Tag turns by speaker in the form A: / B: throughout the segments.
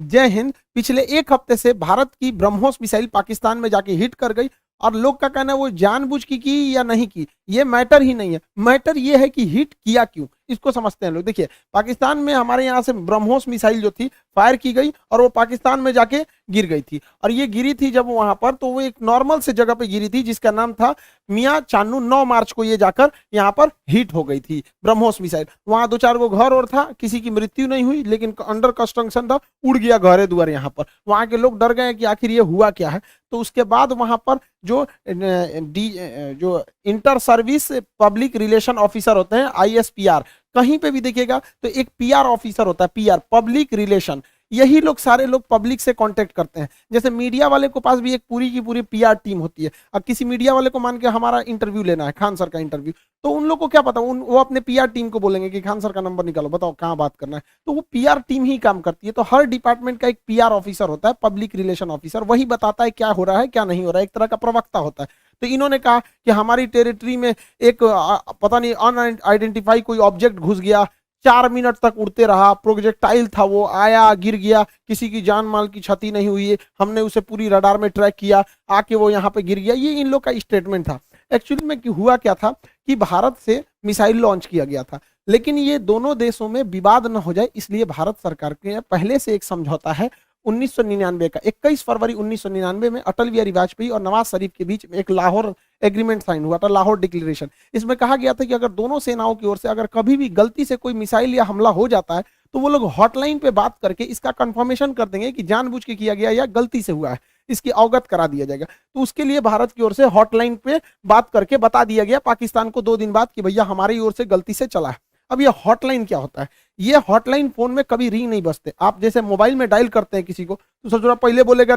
A: जय हिंद। पिछले एक हफ्ते से भारत की ब्रह्मोस मिसाइल पाकिस्तान में जाके हिट कर गई और लोग का कहना है वो जानबूझ की या नहीं की, ये मैटर ही नहीं है। मैटर ये है कि हिट किया क्यों, इसको समझते हैं लोग। देखिए, पाकिस्तान में हमारे यहाँ से ब्रह्मोस मिसाइल जो थी फायर की गई और वो पाकिस्तान में जाके गिर गई थी। और ये गिरी थी जब वहां पर, तो वो एक नॉर्मल से जगह पे गिरी थी जिसका नाम था मियाँ चानू। 9 मार्च को ये जाकर यहाँ पर हिट हो गई थी ब्रह्मोस मिसाइल। वहां 2-4 गो घर और था, किसी की मृत्यु नहीं हुई, लेकिन अंडर कंस्ट्रक्शन था, उड़ गया घरे दुआर। यहाँ पर वहां के लोग डर गए कि आखिर ये हुआ क्या है। तो उसके बाद वहां पर जो जो inter service public relation officer होते हैं, ISPR, कहीं पे भी देखिएगा तो एक PR ऑफिसर होता है, PR पब्लिक रिलेशन। यही लोग सारे लोग पब्लिक से कांटेक्ट करते हैं। जैसे मीडिया वाले को पास भी एक पूरी की पूरी PR टीम होती है। अब किसी मीडिया वाले को मान के हमारा इंटरव्यू लेना है, खान सर का इंटरव्यू, तो उन लोग को क्या पता, वो अपने PR टीम को बोलेंगे कि खान सर का नंबर निकालो, बताओ कहाँ बात करना है। तो वो PR टीम ही काम करती है। तो हर डिपार्टमेंट का एक PR ऑफिसर होता है, पब्लिक रिलेशन ऑफिसर, वही बताता है क्या हो रहा है क्या नहीं हो रहा है, एक तरह का प्रवक्ता होता है। तो इन्होंने कहा कि हमारी टेरिटरी में एक पता नहीं अनआइडेंटिफाई कोई ऑब्जेक्ट घुस गया, 4 मिनट तक उड़ते रहा, प्रोजेक्टाइल था, वो आया गिर गया, किसी की जान माल की क्षति नहीं हुई है, हमने उसे पूरी रडार में ट्रैक किया, आके वो यहाँ पे गिर गया। ये इन लोग का स्टेटमेंट था। एक्चुअली में हुआ क्या था कि भारत से मिसाइल लॉन्च किया गया था, लेकिन ये दोनों देशों में विवाद न हो जाए इसलिए भारत सरकार के पहले से एक समझौता है 1999 का। 21 फरवरी 1999 में अटल बिहारी वाजपेयी और नवाज शरीफ के बीच एक लाहौर एग्रीमेंट साइन हुआ था, लाहौर डिक्लेरेशन। इसमें कहा गया था कि अगर दोनों सेनाओं की ओर से अगर कभी भी गलती से कोई मिसाइल या हमला हो जाता है तो वो लोग हॉटलाइन पे बात करके इसका कंफर्मेशन कर देंगे कि जानबूझ के किया गया या गलती से हुआ है, इसकी अवगत करा दिया जाएगा। तो उसके लिए भारत की ओर से हॉटलाइन पे बात करके बता दिया गया पाकिस्तान को 2 दिन बाद कि भैया हमारी ओर से गलती से चला है। अब ये हॉटलाइन क्या होता है? ये हॉटलाइन फोन में कभी रिंग नहीं बजते। आप जैसे मोबाइल में डायल करते हैं किसी को, तो सबसे पहले बोलेगा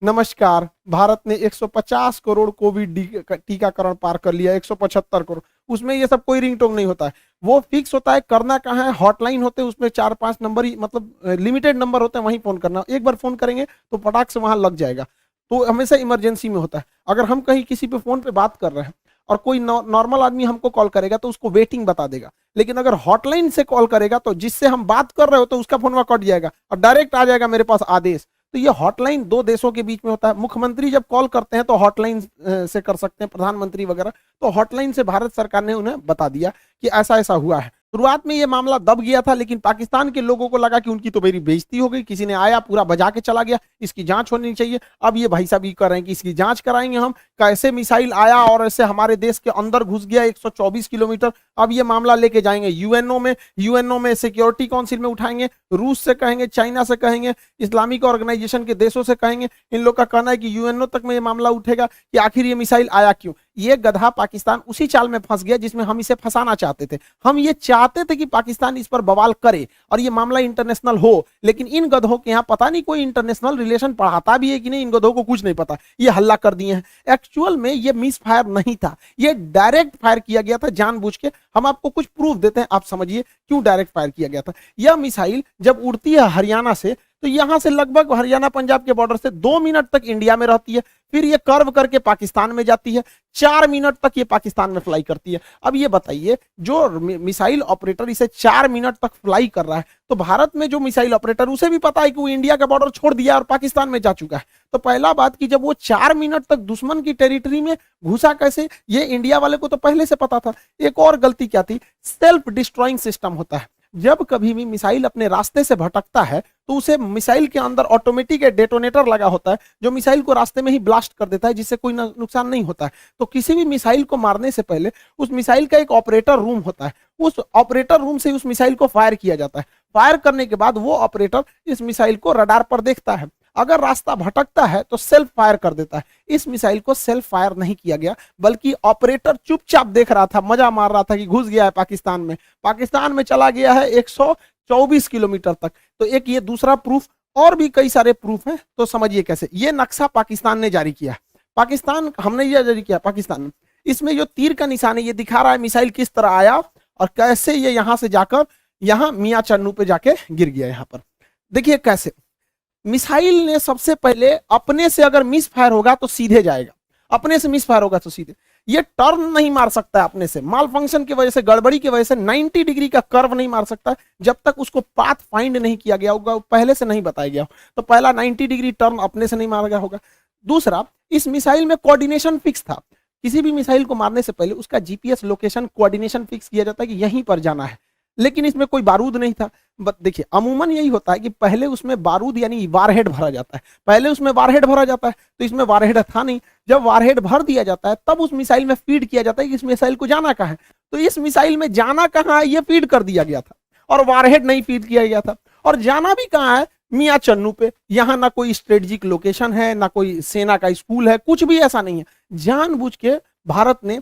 A: नमस्कार, भारत ने 150 करोड़ कोविड टीकाकरण पार कर लिया, 175 करोड़। उसमें ये सब कोई रिंगटोन नहीं होता है, वो फिक्स होता है। करना कहाँ है, हॉटलाइन होते हैं, उसमें 4-5 नंबर ही, मतलब लिमिटेड नंबर होते हैं, वहीं फोन करना। एक बार फोन करेंगे तो पटाख से वहां लग जाएगा। तो हमेशा इमरजेंसी में होता है। अगर हम कहीं किसी पे फोन पे बात कर रहे हैं और कोई नॉर्मल आदमी हमको कॉल करेगा तो उसको वेटिंग बता देगा, लेकिन अगर हॉटलाइन से कॉल करेगा तो जिससे हम बात कर रहे हो तो उसका फोन वहां कट जाएगा और डायरेक्ट आ जाएगा मेरे पास आदेश। तो ये हॉटलाइन 2 देशों के बीच में होता है। मुख्यमंत्री जब कॉल करते हैं तो हॉटलाइन से कर सकते हैं, प्रधानमंत्री वगैरह। तो हॉटलाइन से भारत सरकार ने उन्हें बता दिया कि ऐसा ऐसा हुआ है। शुरुआत में ये मामला दब गया था, लेकिन पाकिस्तान के लोगों को लगा कि उनकी तो मेरी बेइज्जती हो गई, किसी ने आया पूरा बजा के चला गया, इसकी जांच होनी चाहिए। अब ये भाई साहब ये कर रहे हैं कि इसकी जांच कराएंगे हम, कैसे मिसाइल आया और ऐसे हमारे देश के अंदर घुस गया 124 किलोमीटर। अब ये मामला लेके जाएंगे यूएनओ में सिक्योरिटी काउंसिल में उठाएंगे, रूस से कहेंगे, चाइना से कहेंगे, इस्लामिक ऑर्गेनाइजेशन के देशों से कहेंगे। इन लोग का कहना है कि यूएनओ तक में ये मामला उठेगा कि आखिर ये मिसाइल आया क्यों। ये गधा पाकिस्तान उसी चाल में फंस गया जिसमें हम इसे फंसाना चाहते थे। हम ये चाहते थे कि पाकिस्तान इस पर बवाल करे और ये मामला इंटरनेशनल हो, लेकिन इन गधों के यहाँ पता नहीं कोई इंटरनेशनल रिलेशन पढ़ाता भी है कि नहीं, इन गधों को कुछ नहीं पता, ये हल्ला कर दिए हैं। एक्चुअल में ये मिस फायर नहीं था, ये डायरेक्ट फायर किया गया था जानबूझ के। हम आपको कुछ प्रूफ देते हैं, आप समझिए क्यों डायरेक्ट फायर किया गया था। यह मिसाइल जब उड़ती है हरियाणा से, तो यहां से लगभग हरियाणा पंजाब के बॉर्डर से 2 मिनट तक इंडिया में रहती है, फिर ये कर्व करके पाकिस्तान में जाती है, 4 मिनट तक ये पाकिस्तान में फ्लाई करती है। अब ये बताइए, जो मिसाइल ऑपरेटर इसे 4 मिनट तक फ्लाई कर रहा है, तो भारत में जो मिसाइल ऑपरेटर, उसे भी पता है कि वो इंडिया का बॉर्डर छोड़ दिया और पाकिस्तान में जा चुका है। तो पहला बात कि जब वो 4 मिनट तक दुश्मन की टेरिटरी में घुसा कैसे, ये इंडिया वाले को तो पहले से पता था। एक और गलती क्या थी, सेल्फ डिस्ट्रॉइंग सिस्टम होता है। जब कभी भी मिसाइल अपने रास्ते से भटकता है तो उसे मिसाइल के अंदर ऑटोमेटिक डेटोनेटर लगा होता है जो मिसाइल को रास्ते में ही ब्लास्ट कर देता है, जिससे कोई नुकसान नहीं होता है। तो किसी भी मिसाइल को मारने से पहले उस मिसाइल का एक ऑपरेटर रूम होता है, उस ऑपरेटर रूम से उस मिसाइल को फायर किया जाता है। फायर करने के बाद वो ऑपरेटर इस मिसाइल को रडार पर देखता है, अगर रास्ता भटकता है तो सेल्फ फायर कर देता है। इस मिसाइल को सेल्फ फायर नहीं किया गया, बल्कि ऑपरेटर चुपचाप देख रहा था, मजा मार रहा था कि घुस गया है पाकिस्तान में चला गया है 124 किलोमीटर तक। तो एक ये दूसरा प्रूफ, और भी कई सारे प्रूफ हैं। तो समझिए कैसे ये नक्शा पाकिस्तान ने जारी किया, हमने ये जारी किया पाकिस्तान ने। इसमें जो तीर का निशान है ये दिखा रहा है मिसाइल किस तरह आया और कैसे ये यहां से जाकर यहां मियां चन्नू पे जाके गिर गया। यहां पर देखिए कैसे मिसाइल ने सबसे पहले अपने से अगर मिस फायर होगा तो सीधे जाएगा, अपने से मिस फायर होगा तो सीधे। ये टर्न नहीं मार सकता है अपने से, माल फंक्शन की वजह से, गड़बड़ी की वजह से 90 डिग्री का कर्व नहीं मार सकता जब तक उसको पाथ फाइंड नहीं किया गया होगा, पहले से नहीं बताया गया हो। तो पहला 90 डिग्री टर्न अपने से नहीं मारा गया होगा। दूसरा, इस मिसाइल में कोऑर्डिनेशन फिक्स था। किसी भी मिसाइल को मारने से पहले उसका जीपीएस लोकेशन कोऑर्डिनेशन फिक्स किया जाता है कि यहीं पर जाना है, लेकिन इसमें कोई बारूद नहीं था। देखिए अमूमन यही होता है कि पहले उसमें बारूद यानी वारहेड भरा जाता है, पहले उसमें वारहेड भरा जाता है, तो इसमें वारहेड था नहीं। जब वारहेड भर दिया जाता है तब उस मिसाइल में फीड किया जाता है कि इस मिसाइल को जाना कहाँ है। तो इस मिसाइल में जाना कहाँ है ये फीड कर दिया गया था, और वारहेड नहीं फीड किया गया था। और जाना भी कहाँ है, मियाँ चन्नू पे। यहाँ ना कोई स्ट्रेटेजिक लोकेशन है, ना कोई सेना का स्कूल है, कुछ भी ऐसा नहीं है। जानबूझ के भारत ने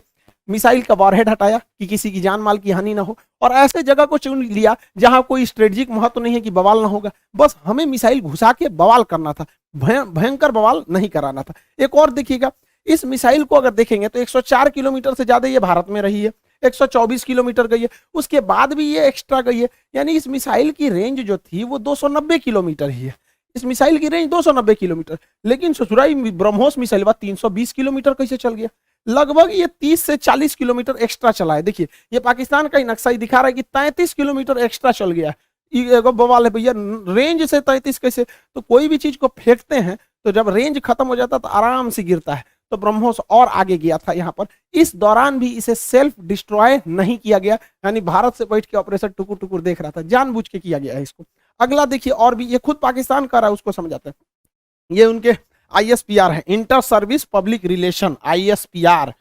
A: मिसाइल का वारहेड हटाया कि किसी की जान माल की हानि ना हो, और ऐसे जगह को चुन लिया जहां कोई स्ट्रेटेजिक महत्व नहीं है कि बवाल ना होगा। बस हमें मिसाइल घुसा के बवाल करना था, भयंकर बवाल नहीं कराना था। एक और देखिएगा, इस मिसाइल को अगर देखेंगे तो 104 किलोमीटर से ज्यादा ये भारत में रही है, 124 किलोमीटर गई है, उसके बाद भी ये एक्स्ट्रा गई है। यानी इस मिसाइल की रेंज जो थी वो 290 किलोमीटर ही है। इस मिसाइल की रेंज 290 किलोमीटर, लेकिन ससुराई ब्रह्मोस मिसाइल 320 किलोमीटर कैसे चल गया। लगभग ये 30 से 40 किलोमीटर एक्स्ट्रा चला है। देखिए ये पाकिस्तान का ही नक्शा ही दिखा रहा है कि 33 किलोमीटर एक्स्ट्रा चल गया है। ये बवाल है भैया, रेंज से 33 कैसे। तो कोई भी चीज को फेंकते हैं तो जब रेंज खत्म हो जाता है तो आराम से गिरता है। तो ब्रह्मोस और आगे गया था यहाँ पर। इस दौरान भी इसे सेल्फ डिस्ट्रॉय नहीं किया गया, यानी भारत से बैठ के ऑपरेशन टुकुर टुकुर देख रहा था, जानबूझ के किया गया है इसको। अगला देखिए, और भी ये खुद पाकिस्तान कर रहा है, उसको समझाते हैं। ये उनके ISPR है, inter service public relation, ISPR।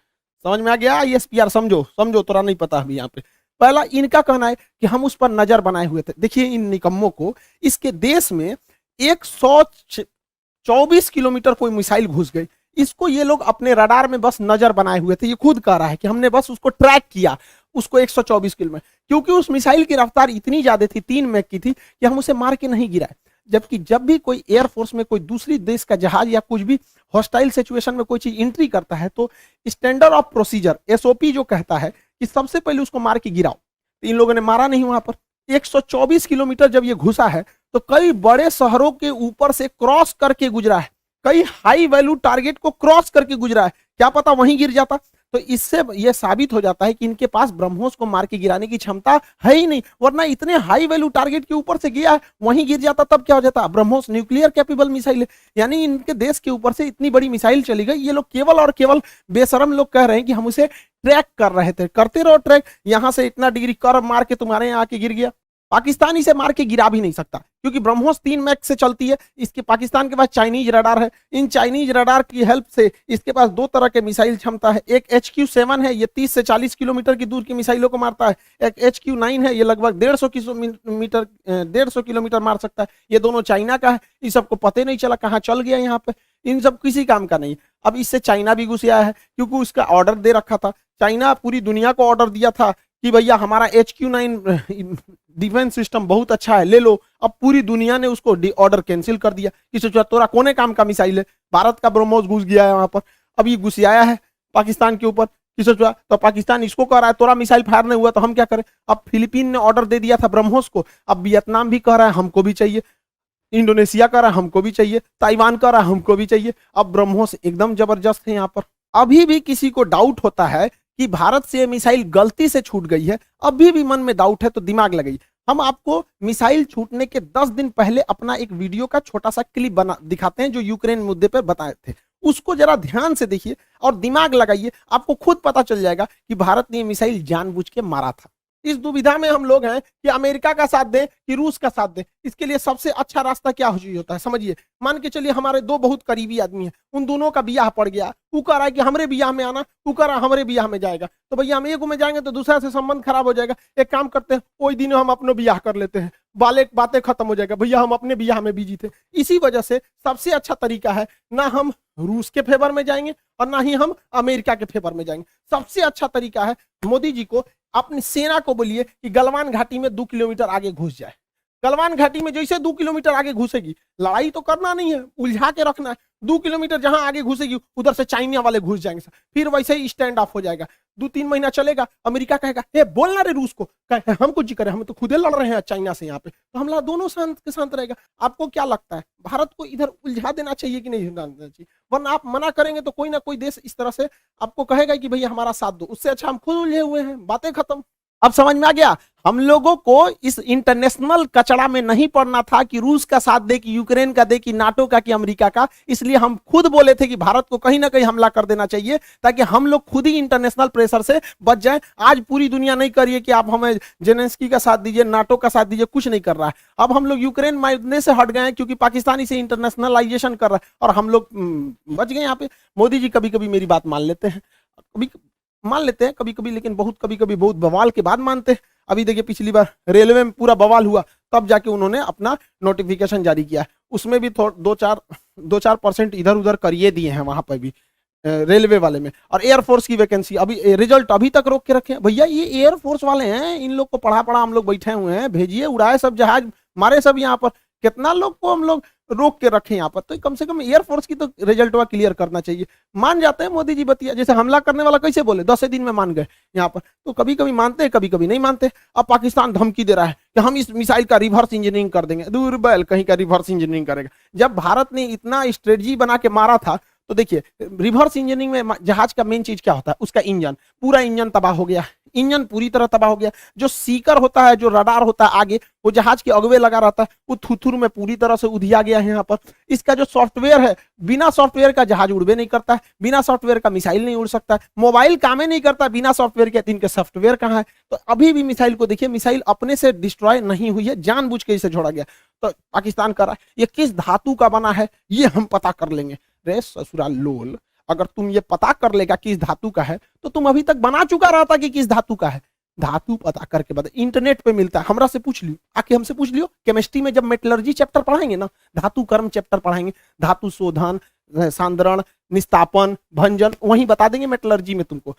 A: समझ में आ गया? ISPR समझो, समझो, तोरा नहीं पता अभी यहाँ पे। पहला इनका कहना है कि हम उस पर नजर बनाए हुए थे। देखिए इन निकम्मों को, इसके देश में 124 किलोमीटर कोई मिसाइल घुस गई, इसको ये लोग अपने रडार में बस नजर बनाए हुए थे। ये खुद कह रहा है कि हमने बस उसको ट्रैक किया, उसको 124 किलोमीटर, क्योंकि उस मिसाइल की रफ्तार इतनी ज्यादा थी, 3 मैक की थी, कि हम उसे मार के नहीं गिराए। जबकि जब भी कोई एयरफोर्स में कोई दूसरी देश का जहाज या कुछ भी हॉस्टाइल सिचुएशन में कोई चीज एंट्री करता है तो स्टैंडर्ड ऑफ प्रोसीजर SOP जो कहता है कि सबसे पहले उसको मार के गिराओ। तो इन लोगों ने मारा नहीं वहां पर। 124 किलोमीटर जब ये घुसा है तो कई बड़े शहरों के ऊपर से क्रॉस करके गुजरा है, कई हाई वैल्यू टारगेट को क्रॉस करके गुजरा है। क्या पता वहीं गिर जाता। तो इससे यह साबित हो जाता है कि इनके पास ब्रह्मोस को मार के गिराने की क्षमता है ही नहीं, वरना इतने हाई वैल्यू टारगेट के ऊपर से गया है, वहीं गिर जाता तब क्या हो जाता। ब्रह्मोस न्यूक्लियर कैपेबल मिसाइल है, यानी इनके देश के ऊपर से इतनी बड़ी मिसाइल चली गई। ये लोग केवल और केवल बेशरम लोग कह रहे हैं कि हम उसे ट्रैक कर रहे थे। करते रहो ट्रैक, यहां से इतना डिग्री कर्व मार के तुम्हारे यहाँ आके गिर गया। पाकिस्तान इसे मार के गिरा भी नहीं सकता, क्योंकि ब्रह्मोस 3 मैक से चलती है। इसके पाकिस्तान के पास चाइनीज रडार है, इन चाइनीज रडार की हेल्प से इसके पास 2 तरह के मिसाइल क्षमता है। एक HQ-7 है, ये 30 से 40 किलोमीटर की दूर की मिसाइलों को मारता है। एक HQ-9 है, ये लगभग 150 किलोमीटर मार सकता है। ये दोनों चाइना का है। इस सबको पता नहीं चला कहाँ चल गया यहाँ पे, इन सब किसी काम का नहीं। अब इससे चाइना भी घुस आया है, क्योंकि उसका ऑर्डर दे रखा था। चाइना पूरी दुनिया को ऑर्डर दिया था कि भैया हमारा HQ-9 डिफेंस सिस्टम बहुत अच्छा है, ले लो। अब पूरी दुनिया ने उसको ऑर्डर कैंसिल कर दिया कि सोचा तोरा कोने काम का मिसाइल है। भारत का ब्रह्मोस घुस गया है वहां पर, अब ये घुस आया है पाकिस्तान के ऊपर। किसो तो पाकिस्तान इसको कह रहा है तोरा मिसाइल फायर नहीं हुआ तो हम क्या करें। अब फिलीपीन ने ऑर्डर दे दिया था ब्रह्मोस को, अब वियतनाम भी कह रहा है हमको भी चाहिए, इंडोनेशिया कह रहा है हमको भी चाहिए, ताइवान कह रहा है हमको भी चाहिए। अब ब्रह्मोस एकदम जबरदस्त है यहाँ पर। अभी भी किसी को डाउट होता है कि भारत से मिसाइल गलती से छूट गई है, अभी भी मन में डाउट है तो दिमाग लगाइए। हम आपको मिसाइल छूटने के 10 दिन पहले अपना एक वीडियो का छोटा सा क्लिप बना दिखाते हैं, जो यूक्रेन मुद्दे पर बताए थे। उसको जरा ध्यान से देखिए और दिमाग लगाइए, आपको खुद पता चल जाएगा कि भारत ने मिसाइल जानबूझ के मारा था। इस दुविधा में हम लोग हैं कि अमेरिका का साथ दें कि रूस का साथ दें। इसके लिए सबसे अच्छा रास्ता क्या होता है समझिए। मान के चलिए हमारे 2 बहुत करीबी आदमी हैं, उन दोनों का बियाह पड़ गया, वो कह रहा है कि हमरे बियाह में आना, वो कह रहा है हमरे बियाह में जाएगा। तो भैया हम एक में जाएंगे तो दूसरा से संबंध खराब हो जाएगा। एक काम करते हैं, कोई दिन हम अपने बियाह कर लेते हैं, बातें खत्म हो जाएगा। भैया हम अपने बियाह में बिजी थे। इसी वजह से सबसे अच्छा तरीका है, ना हम रूस के फेवर में जाएंगे और ना ही हम अमेरिका के फेवर में जाएंगे। सबसे अच्छा तरीका है मोदी जी को अपनी सेना को बोलिए कि गलवान घाटी में 2 किलोमीटर आगे घुस जाए। गलवान घाटी में जैसे 2 किलोमीटर आगे घुसेगी, लड़ाई तो करना नहीं है, उलझा के रखना है। 2 किलोमीटर जहां आगे घुसेगी उधर से चाइना वाले घुस जाएंगे, फिर वैसे ही स्टैंड ऑफ हो जाएगा। 2-3 महीना चलेगा, अमेरिका कहेगा हे बोलना रे रूस को, कहे हम कुछ जी करे, हम तो खुदे लड़ रहे हैं चाइना से यहाँ पे, तो हमला दोनों शांत के शांत रहेगा। आपको क्या लगता है भारत को इधर उलझा देना चाहिए कि नहीं देना चाहिए? वरना आप मना करेंगे तो कोई ना कोई देश इस तरह से आपको कहेगा कि भैया हमारा साथ दो, उससे अच्छा हम खुद उलझे हुए हैं, बातें खत्म। अब समझ में आ गया, हम लोगों को इस इंटरनेशनल कचड़ा में नहीं पड़ना था कि रूस का साथ दे, कि यूक्रेन का दे, कि नाटो का, कि अमेरिका का। इसलिए हम खुद बोले थे कि भारत को कहीं ना कहीं हमला कर देना चाहिए, ताकि हम लोग खुद ही इंटरनेशनल प्रेशर से बच जाएं। आज पूरी दुनिया नहीं कर रही है कि आप हमें जेलेंस्की का साथ दीजिए, नाटो का साथ दीजिए, कुछ नहीं कर रहा है। अब हम लोग यूक्रेन मारने से हट गए हैं क्योंकि पाकिस्तान इसे इंटरनेशनलाइजेशन कर रहा है और हम लोग बच गए यहाँ पे। मोदी जी कभी कभी मेरी बात मान लेते हैं, कभी मान लेते हैं कभी कभी, लेकिन बहुत कभी कभी बहुत बवाल के बाद मानते हैं। अभी देखिए पिछली बार रेलवे में पूरा बवाल हुआ, तब जाके उन्होंने अपना नोटिफिकेशन जारी किया, उसमें भी 2-4% इधर उधर करिए दिए हैं वहां पर भी रेलवे वाले में। और एयरफोर्स की वैकेंसी अभी रिजल्ट अभी तक रोक के रखे हैं। भैया ये एयरफोर्स वाले हैं, इन लोग को पढ़ा पढ़ा हम लोग बैठे हुए हैं, भेजिए, उड़ाए सब जहाज, मारे सब यहाँ पर। कितना लोग को हम लोग रोक के रखे यहाँ पर, तो कम से कम एयरफोर्स की तो रिजल्ट हुआ क्लियर करना चाहिए। मान जाते हैं मोदी जी बतिया, जैसे हमला करने वाला कैसे बोले 10 दिन में मान गए यहाँ पर, तो कभी कभी मानते हैं कभी कभी नहीं मानते। अब पाकिस्तान धमकी दे रहा है कि हम इस मिसाइल का रिवर्स इंजीनियरिंग कर देंगे। दूर बैल कहीं का रिवर्स इंजीनियरिंग करेगा, जब भारत ने इतना स्ट्रेटजी बना के मारा था। तो देखिए रिवर्स इंजीनियरिंग में जहाज का मेन चीज क्या होता है, उसका इंजन, पूरा इंजन तबाह हो गया, इंजन पूरी तरह तबाह हो गया। जो सीकर होता है, जो रडार होता है आगे, वो जहाज के अगवे लगा रहता है, वो थुथुर में पूरी तरह से उधिया गया है यहाँ पर। इसका जो सॉफ्टवेयर है, बिना सॉफ्टवेयर का जहाज उड़बे नहीं करता है, बिना सॉफ्टवेयर का मिसाइल नहीं उड़ सकता है, मोबाइल काम नहीं करता बिना सॉफ्टवेयर के। इनके सॉफ्टवेयर कहाँ है? तो अभी भी मिसाइल को देखिए, मिसाइल अपने से डिस्ट्रॉय नहीं हुई है, जानबूझ के इसे छोड़ा गया। तो पाकिस्तान कर रहा है, ये किस धातु का बना है ये हम पता कर लेंगे। रे ससुराल लोल, अगर तुम ये पता कर लेगा किस धातु का है, तो तुम अभी तक बना चुका रहता कि किस धातु का है। धातु पता करके बता, इंटरनेट पे मिलता है, हमरा से पूछ लियो, आके हमसे पूछ लियो। केमिस्ट्री में जब मेटलर्जी चैप्टर पढ़ाएंगे ना, धातु कर्म चैप्टर पढ़ाएंगे, धातु शोधन, सांद्रण, निस्तापन, भंजन, वहीं बता देंगे मेटलर्जी में तुमको।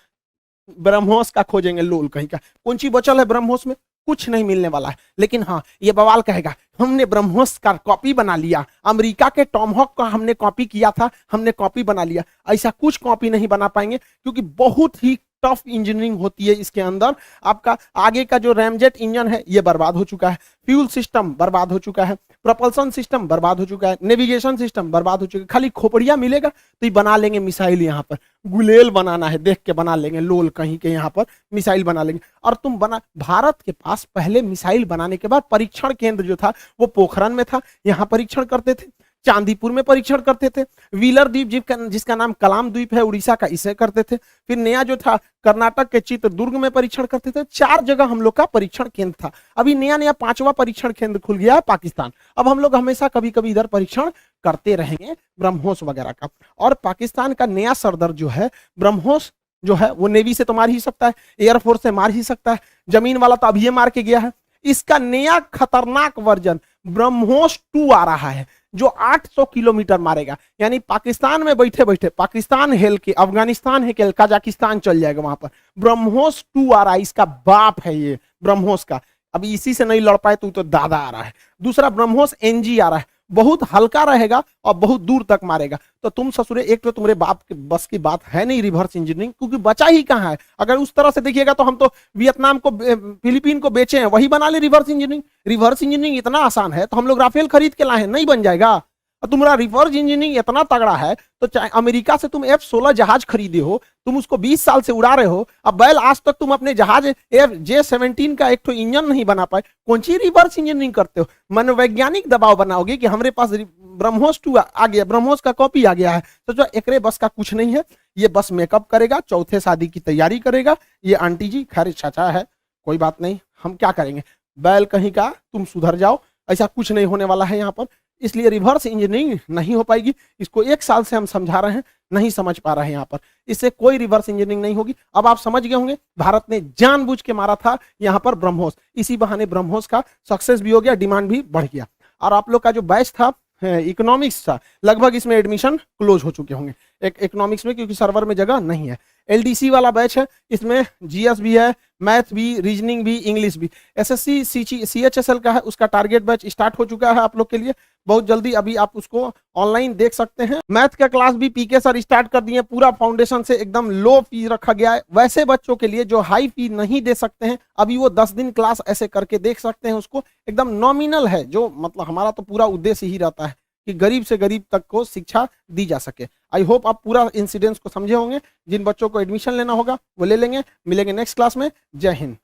A: ब्रह्मोस का खोजेंगे लोल कहीं का, कौन सी बचल है ब्रह्मोस में? कुछ नहीं मिलने वाला है। लेकिन हाँ, ये बवाल कहेगा हमने ब्रह्मोस का कॉपी बना लिया, अमेरिका के टॉमहॉक का हमने कॉपी किया था, हमने कॉपी बना लिया। ऐसा कुछ कॉपी नहीं बना पाएंगे, क्योंकि बहुत ही टफ इंजीनियरिंग होती है इसके अंदर। आपका आगे का जो रैमजेट इंजन है ये बर्बाद हो चुका है, फ्यूल सिस्टम बर्बाद हो चुका है, प्रोपल्सन सिस्टम बर्बाद हो चुका है, नेविगेशन सिस्टम बर्बाद हो चुका है। खाली खोपड़िया मिलेगा तो ये बना लेंगे मिसाइल। यहाँ पर गुलेल बनाना है, देख के बना लेंगे, लोल कहीं के यहाँ पर मिसाइल बना लेंगे। और तुम बना, भारत के पास पहले मिसाइल बनाने के बाद परीक्षण केंद्र जो था वो पोखरण में था, यहाँ परीक्षण करते थे, चांदीपुर में परीक्षण करते थे, व्हीलर द्वीप जिसका नाम कलाम द्वीप है उड़ीसा का, इसे करते थे। फिर नया जो था कर्नाटक के चित्रदुर्ग में परीक्षण करते थे। 4 जगह हम लोग का परीक्षण केंद्र था। अभी नया नया 5वां परीक्षण केंद्र खुल गया है पाकिस्तान। अब हम लोग हमेशा कभी कभी इधर परीक्षण करते रहेंगे ब्रह्मोस वगैरह का। और पाकिस्तान का नया सरदर जो है ब्रह्मोस जो है, वो नेवी से तो मार ही सकता है, एयरफोर्स से मार ही सकता है, जमीन वाला तो अभी ये मार के गया है। इसका नया खतरनाक वर्जन ब्रह्मोस 2 आ रहा है, जो 800 किलोमीटर मारेगा। यानी पाकिस्तान में बैठे बैठे पाकिस्तान हेल के, अफगानिस्तान है के, कजाकिस्तान चल जाएगा वहां पर। ब्रह्मोस 2 आ रहा है, इसका बाप है ये ब्रह्मोस का। अभी इसी से नहीं लड़ पाए तो दादा आ रहा है। दूसरा ब्रह्मोस NG आ रहा है, बहुत हल्का रहेगा और बहुत दूर तक मारेगा। तो तुम ससुरे, एक तो तुम्हारे बाप के बस की बात है नहीं रिवर्स इंजीनियरिंग, क्योंकि बचा ही कहाँ है। अगर उस तरह से देखिएगा तो हम तो वियतनाम को, फिलीपीन को बेचे हैं, वही बना ले रिवर्स इंजीनियरिंग। रिवर्स इंजीनियरिंग इतना आसान है तो हम लोग राफेल खरीद के लाए हैं, नहीं बन जाएगा। तुम्हारा रिवर्स इंजीनियरिंग इतना तगड़ा है तो चाहे अमेरिका से तुम F-16 जहाज खरीदे हो, तुम उसको 20 साल से उड़ा रहे हो, अब बैल आज तक तुम अपने जहाज J-17 का एक तो इंजन नहीं बना पाए, कौन सी रिवर्स इंजीनियरिंग करते हो? मनोवैज्ञानिक दबाव बनाओगे कि हमारे पास ब्रह्मोस 2 आ गया, ब्रह्मोस का कॉपी आ गया है, तो जो एकरे बस का कुछ नहीं है। ये बस मेकअप करेगा, चौथे शादी की तैयारी करेगा ये आंटी जी। खैर चाचा है, कोई बात नहीं, हम क्या करेंगे, बैल कहीं का, तुम सुधर जाओ, ऐसा कुछ नहीं होने वाला है यहाँ पर। इसलिए रिवर्स इंजीनियरिंग नहीं हो पाएगी। इसको 1 साल से हम समझा रहे हैं, नहीं समझ पा रहे हैं यहाँ पर। इससे कोई रिवर्स इंजीनियरिंग नहीं होगी। अब आप समझ गए होंगे, भारत ने जानबूझ के मारा था यहाँ पर ब्रह्मोस, इसी बहाने ब्रह्मोस का सक्सेस भी हो गया, डिमांड भी बढ़ गया। और आप लोग का जो बैच था इकोनॉमिक्स था, लगभग इसमें एडमिशन क्लोज हो चुके होंगे इकोनॉमिक्स में, क्योंकि सर्वर में जगह नहीं है। LDC वाला बैच है, इसमें GS भी है, मैथ भी, रीजनिंग भी, इंग्लिश भी। एसएससी सीएचएसएल का है, उसका टारगेट बैच स्टार्ट हो चुका है आप लोग के लिए बहुत जल्दी, अभी आप उसको ऑनलाइन देख सकते हैं। मैथ का क्लास भी पीके सर स्टार्ट कर दिए, पूरा फाउंडेशन से एकदम लो फी रखा गया है। वैसे बच्चों के लिए जो हाई फी नहीं दे सकते हैं, अभी वो 10 दिन क्लास ऐसे करके देख सकते हैं, उसको एकदम नॉमिनल है। जो मतलब हमारा तो पूरा उद्देश्य ही रहता है कि गरीब से गरीब तक को शिक्षा दी जा सके। आई होप आप पूरा इंसिडेंस को समझे होंगे। जिन बच्चों को एडमिशन लेना होगा वो ले लेंगे। मिलेंगे नेक्स्ट क्लास में। जय हिंद।